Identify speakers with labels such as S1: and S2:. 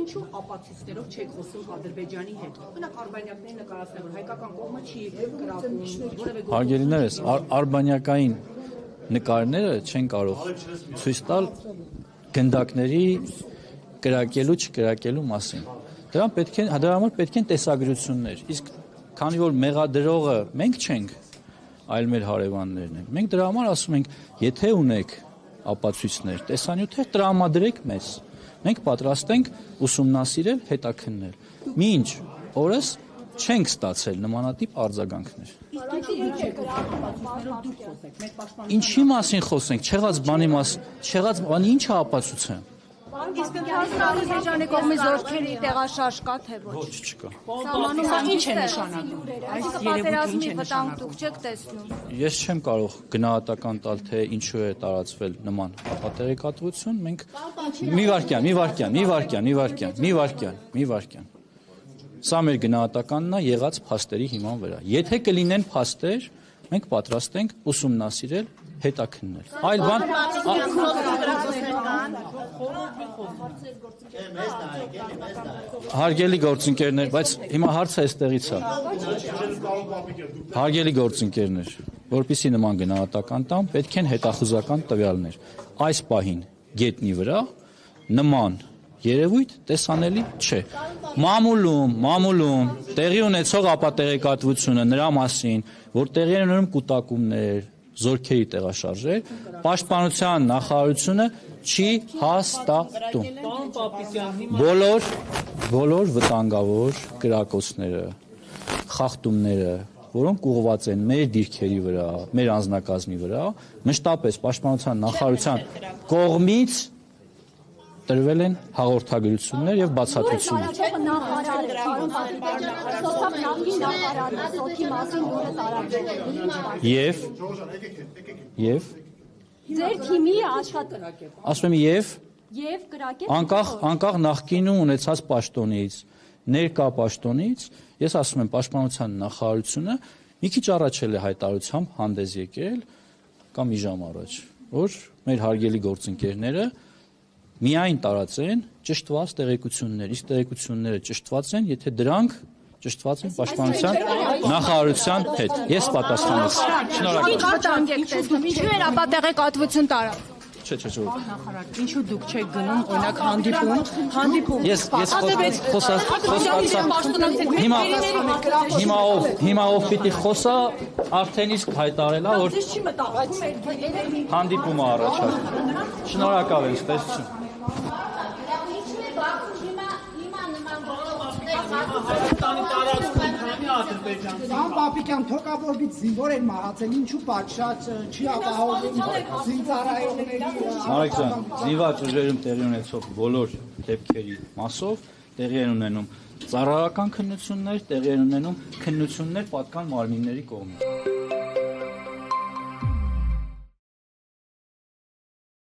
S1: Ինչու ապացույցներով չեք խոսում Ադրբեջանի հետ։ Մենակ արբանյակներին նկարացնել, որ հայկական կողմը չի կրակում, որևէ
S2: Հարգելիներս, արբանյակային նկարները չեն կարող ցույց տալ գնդակների կրակելու չկրակելու մասին։ Դրա համար պետք են տեսագրություններ։ Իսկ քանի որ մեղադրողը մենք չենք, այլ մեր հարևաններն են։ Մենք դրա համար ասում ենք, եթե ունեք ապացույցներ, տեսանյութեր տրամադրեք մեզ։ Մենք պատրաստ ենք ուսումնասիրել, հետաքննել։ Մինչ օրս չենք ստացել նմանատիպ արձագանքներ։ Ինչի մասին խոսենք, չեղած բանի ինչ է ապացուցեմ։
S3: Իսկ Ադրբեջանի կողմից զորքերի տեղաշարժ կա թե ոչ։
S2: Ոչ չկա։
S1: Սահմանում ինչ է նշանակում։
S3: Այսինքն պատերազմի վտանգ դուք չեք տեսնում։
S2: Ես չեմ կարող գնահատական տալ, թե ինչու է տարածվել նման պատերեկատվություն, մենք մի վարքյան։ Սա մեր գնահատականն է եղած փաստերի հիման վրա։ Եթե կլինեն փաստեր, մենք պատրաստ ենք ուսումնասիրել, հետաքննել։ Այլ բան Հարգելի գործընկերներ, բայց հիմա հարցը այստեղից է։ Հարգելի գործընկերներ, որպեսզի նման գնահատական տամ, պետք են հետախուզական տվյալներ։ Այս պահին գետնի վրա նման երևույթ տեսանելի չէ։ Մամուլում տեղի ունեցող ապատեղեկատվությունը նրա մասին, որ տեղի են ունենում կուտակումներ, զորքերի տեղաշարժեր, պաշտպանության նախարարությունը չի հաստատում։ Բոլոր վտանգավոր կրակոցները, խախտումները, որոնք ուղղված են մեր դիրքերի վրա, մեր անձնակազմի վրա, մշտապես պաշտպանության նախարարության կողմից տրվել են հաղորդագրություններ եւ բացատրություններ։ Եվ
S3: Ձեր թիմի աշխատել։
S2: ասում եմ եւ անկախ նախկինում ունեցած պաշտոնից, ներկա պաշտոնից, ես ասում եմ պաշտպանության նախարարությունը մի քիչ առաջ էլ է հայտարարությամբ հանդես եկել կամ մի ժամ առաջ, որ մեր հարգելի գործընկերները միայն տարածեն ճշտված տեղեկություններ, իսկ տեղեկությունները ճշտված են, եթե դրանք ճշտված են պաշտպանության նախարարության հետ։ Ես պատասխանեցի։
S3: Շնորհակալ։ Ինչու էր ապատեղեկատվություն տարած։
S2: Չէ։
S1: Ինչու դուք չեք գնում, օրինակ հանդիպում։
S2: Ես հիմա ով պիտի խոսա, արդեն իսկ հայտարարել է, որ հանդիպումը առաջարկում։ Շնորհակալ եմ, ստեսություն։
S4: Սան Պապիկյան թոկավորից զինվոր են մահացել, ինչու պատշաճ չի ապահովում զինծառայողների։
S2: Մարեք ջան, զինված ուժերում տեղի ունեցող բոլոր դեպքերի մասով տեղի են ունենում ծառայական քննություններ, տեղի են ունենում քննություններ պատկան մարմինների կողմից։